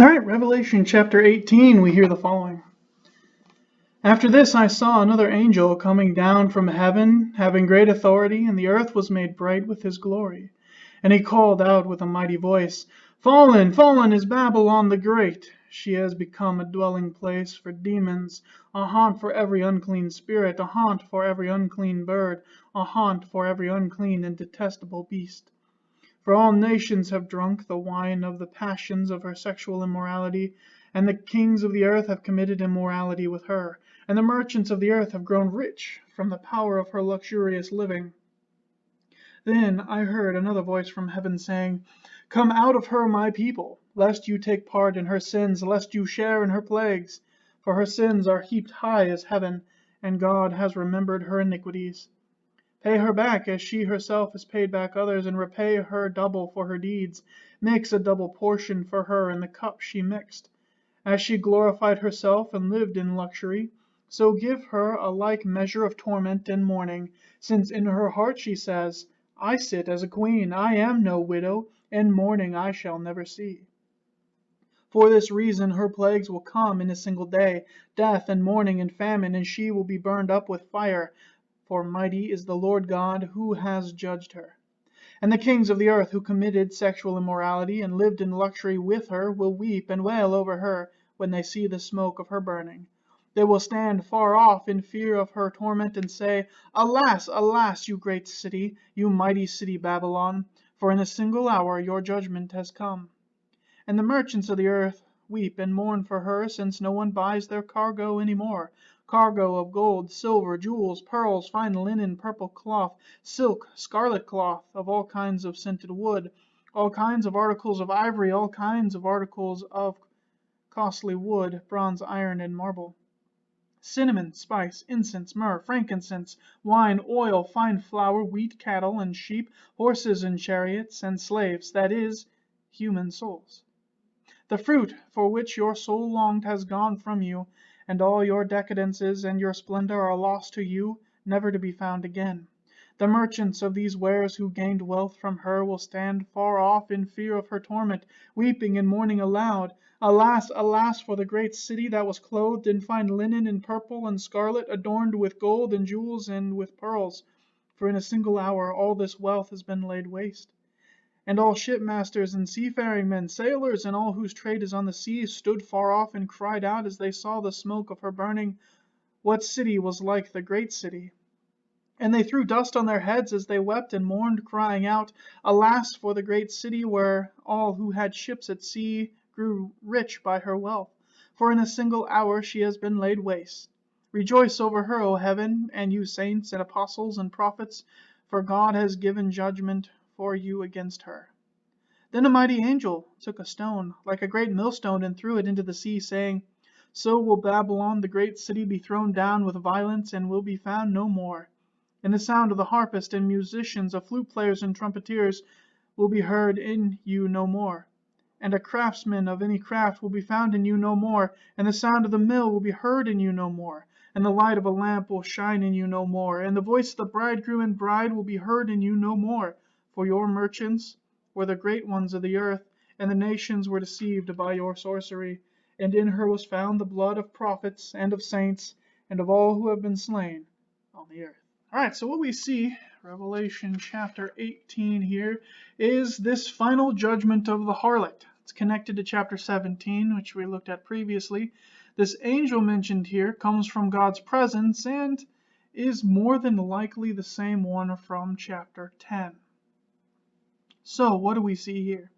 All right, Revelation chapter 18, we hear the following. After this I saw another angel coming down from heaven, having great authority, and the earth was made bright with his glory. And he called out with a mighty voice, Fallen, fallen is Babylon the Great! She has become a dwelling place for demons, a haunt for every unclean spirit, a haunt for every unclean bird, a haunt for every unclean and detestable beast. For all nations have drunk the wine of the passions of her sexual immorality, and the kings of the earth have committed immorality with her, and the merchants of the earth have grown rich from the power of her luxurious living. Then I heard another voice from heaven saying, Come out of her, my people, lest you take part in her sins, lest you share in her plagues. For her sins are heaped high as heaven, and God has remembered her iniquities. Pay her back as she herself has paid back others, and repay her double for her deeds. Mix a double portion for her in the cup she mixed. As she glorified herself and lived in luxury, so give her a like measure of torment and mourning, since in her heart she says, I sit as a queen, I am no widow, and mourning I shall never see. For this reason her plagues will come in a single day, death and mourning and famine, and she will be burned up with fire. For mighty is the Lord God who has judged her. And the kings of the earth who committed sexual immorality and lived in luxury with her will weep and wail over her when they see the smoke of her burning. They will stand far off in fear of her torment and say, Alas, alas, you great city, you mighty city Babylon, for in a single hour your judgment has come. And the merchants of the earth weep and mourn for her, since no one buys their cargo any more. Cargo of gold, silver, jewels, pearls, fine linen, purple cloth, silk, scarlet cloth, of all kinds of scented wood, all kinds of articles of ivory, all kinds of articles of costly wood, bronze, iron, and marble. Cinnamon, spice, incense, myrrh, frankincense, wine, oil, fine flour, wheat, cattle, and sheep, horses and chariots, and slaves, that is, human souls. The fruit for which your soul longed has gone from you, and all your decadences and your splendor are lost to you, never to be found again. The merchants of these wares who gained wealth from her will stand far off in fear of her torment, weeping and mourning aloud. Alas, alas, for the great city that was clothed in fine linen and purple and scarlet, adorned with gold and jewels and with pearls. For in a single hour all this wealth has been laid waste. And all shipmasters and seafaring men, sailors, and all whose trade is on the sea, stood far off and cried out as they saw the smoke of her burning, What city was like the great city? And they threw dust on their heads as they wept and mourned, crying out, Alas for the great city, where all who had ships at sea grew rich by her wealth. For in a single hour she has been laid waste. Rejoice over her, O heaven, and you saints and apostles and prophets, for God has given judgment for you against her. Then a mighty angel took a stone, like a great millstone, and threw it into the sea, saying, So will Babylon the great city be thrown down with violence, and will be found no more. And the sound of the harpist and musicians, of flute players and trumpeters, will be heard in you no more. And a craftsman of any craft will be found in you no more, and the sound of the mill will be heard in you no more, and the light of a lamp will shine in you no more, and the voice of the bridegroom and bride will be heard in you no more. For your merchants were the great ones of the earth, and the nations were deceived by your sorcery. And in her was found the blood of prophets and of saints, and of all who have been slain on the earth. All right, so what we see, Revelation chapter 18 here, is this final judgment of the harlot. It's connected to chapter 17, which we looked at previously. This angel mentioned here comes from God's presence and is more than likely the same one from chapter 10. So, what do we see here?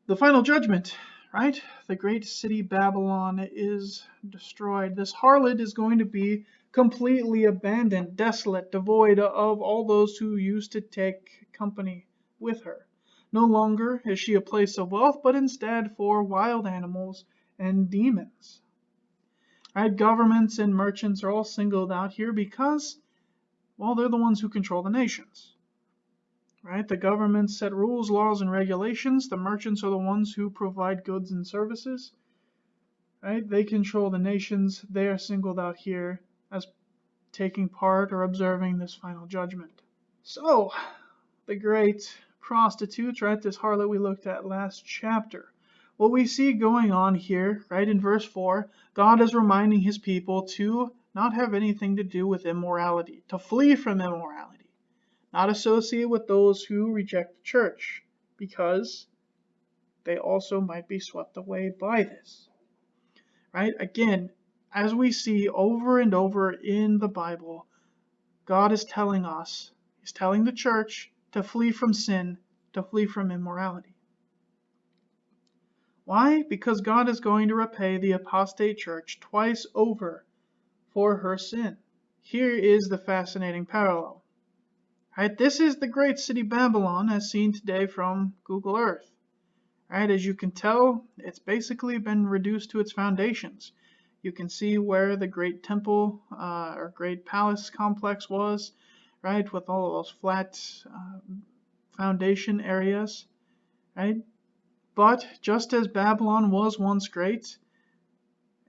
The final judgment, right? The great city Babylon is destroyed. This harlot is going to be completely abandoned, desolate, devoid of all those who used to take company with her. No longer is she a place of wealth, but instead for wild animals and demons. Right? Governments and merchants are all singled out here because, well, they're the ones who control the nations. Right? The governments set rules, laws, and regulations. The merchants are the ones who provide goods and services. Right? They control the nations. They are singled out here as taking part or observing this final judgment. So, the great prostitute, right? This harlot we looked at last chapter. what we see going on here, right, in verse 4, God is reminding his people to not have anything to do with immorality, to flee from immorality, not associate with those who reject the church, because they also might be swept away by this. Right? Again, as we see over and over in the Bible, God is telling us, he's telling the church to flee from sin, to flee from immorality. Why? Because God is going to repay the apostate church twice over for her sin. Here is the fascinating parallel. Right? This is the great city Babylon as seen today from Google Earth. Right? As you can tell, it's basically been reduced to its foundations. You can see where the great temple or great palace complex was, right, with all of those flat foundation areas, right? But just as Babylon was once great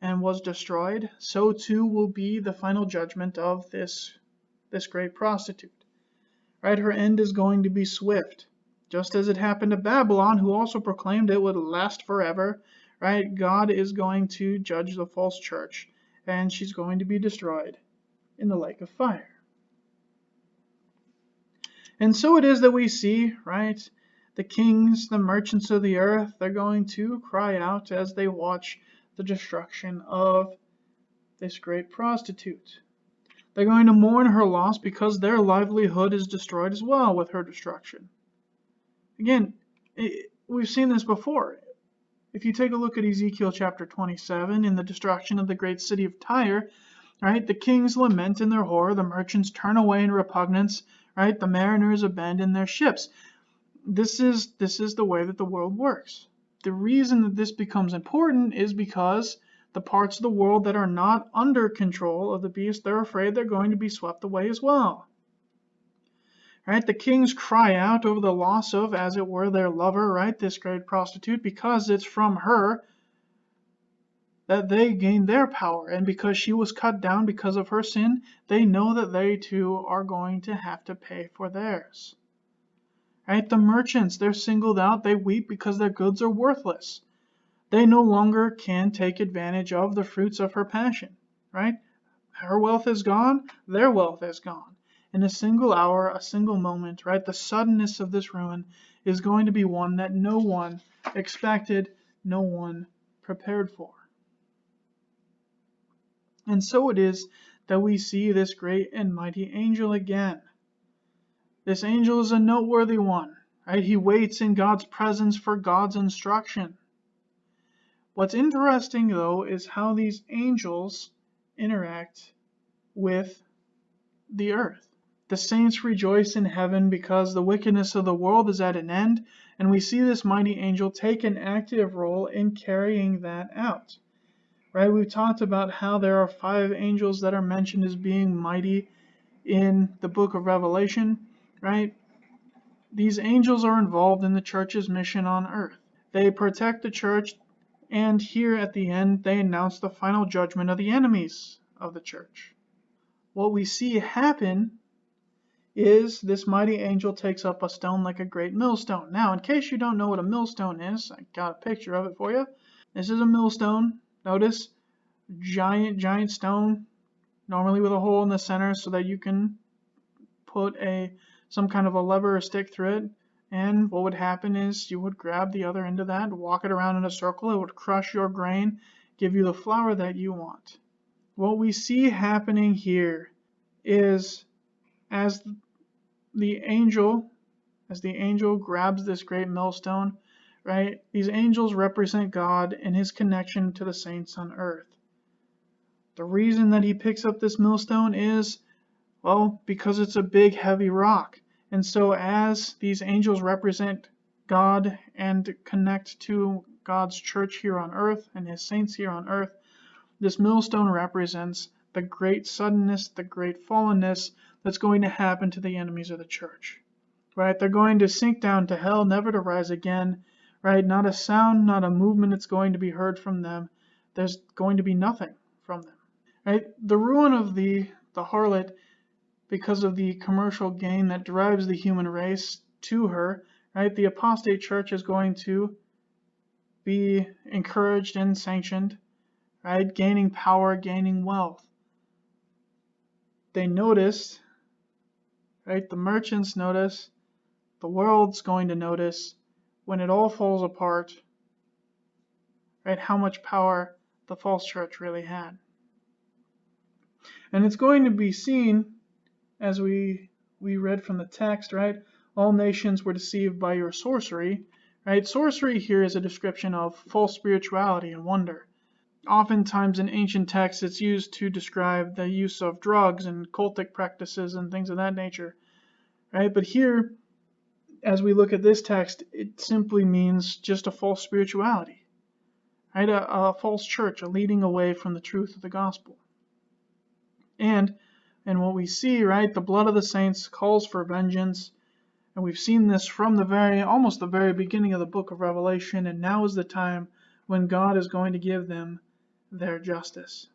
and was destroyed, so too will be the final judgment of this great prostitute. Right? Her end is going to be swift. Just as it happened to Babylon, who also proclaimed it would last forever, right? God is going to judge the false church, and she's going to be destroyed in the lake of fire. And so it is that we see, right, the kings, the merchants of the earth, they're going to cry out as they watch the destruction of this great prostitute. They're going to mourn her loss because their livelihood is destroyed as well with her destruction. Again, we've seen this before. If you take a look at Ezekiel chapter 27 in the destruction of the great city of Tyre, right, the kings lament in their horror, the merchants turn away in repugnance, right, the mariners abandon their ships. This is the way that the world works. The reason that this becomes important is because the parts of the world that are not under control of the beast, they're afraid they're going to be swept away as well. Right? The kings cry out over the loss of, as it were, their lover, right? This great prostitute, because it's from her that they gain their power. And because she was cut down because of her sin, they know that they too are going to have to pay for theirs. Right? The merchants, they're singled out. They weep because their goods are worthless. They no longer can take advantage of the fruits of her passion. Right? Her wealth is gone. Their wealth is gone. In a single hour, a single moment, right? The suddenness of this ruin is going to be one that no one expected, no one prepared for. And so it is that we see this great and mighty angel again. This angel is a noteworthy one, right? He waits in God's presence for God's instruction. What's interesting, though, is how these angels interact with the earth. The saints rejoice in heaven because the wickedness of the world is at an end, and we see this mighty angel take an active role in carrying that out. Right? We've talked about how there are 5 angels that are mentioned as being mighty in the book of Revelation, right? These angels are involved in the church's mission on earth. They protect the church, and here at the end, they announce the final judgment of the enemies of the church. What we see happen is this mighty angel takes up a stone like a great millstone. Now, in case you don't know what a millstone is, I got a picture of it for you. This is a millstone. Notice, giant stone, normally with a hole in the center so that you can put some kind of a lever or stick through it. And what would happen is you would grab the other end of that, walk it around in a circle. It would crush your grain, give you the flour that you want. What we see happening here is as the angel grabs this great millstone, right? These angels represent God and his connection to the saints on earth. The reason that he picks up this millstone is, well, because it's a big, heavy rock. And so as these angels represent God and connect to God's church here on earth and his saints here on earth, this millstone represents the great suddenness, the great fallenness that's going to happen to the enemies of the church. Right? They're going to sink down to hell, never to rise again. Right? Not a sound, not a movement is going to be heard from them. There's going to be nothing from them. Right? The ruin of the harlot, because of the commercial gain that drives the human race to her, right? The apostate church is going to be encouraged and sanctioned, right? Gaining power, gaining wealth. They noticed, right? The merchants notice, the world's going to notice when it all falls apart, right? How much power the false church really had. And it's going to be seen as we read from the text, right? All nations were deceived by your sorcery, right? Sorcery here is a description of false spirituality and wonder. Oftentimes in ancient texts, it's used to describe the use of drugs and cultic practices and things of that nature, right? But here, as we look at this text, it simply means just a false spirituality, right? A false church, a leading away from the truth of the gospel. And what we see, right, the blood of the saints calls for vengeance, and we've seen this from almost the very beginning of the book of Revelation, and now is the time when God is going to give them their justice.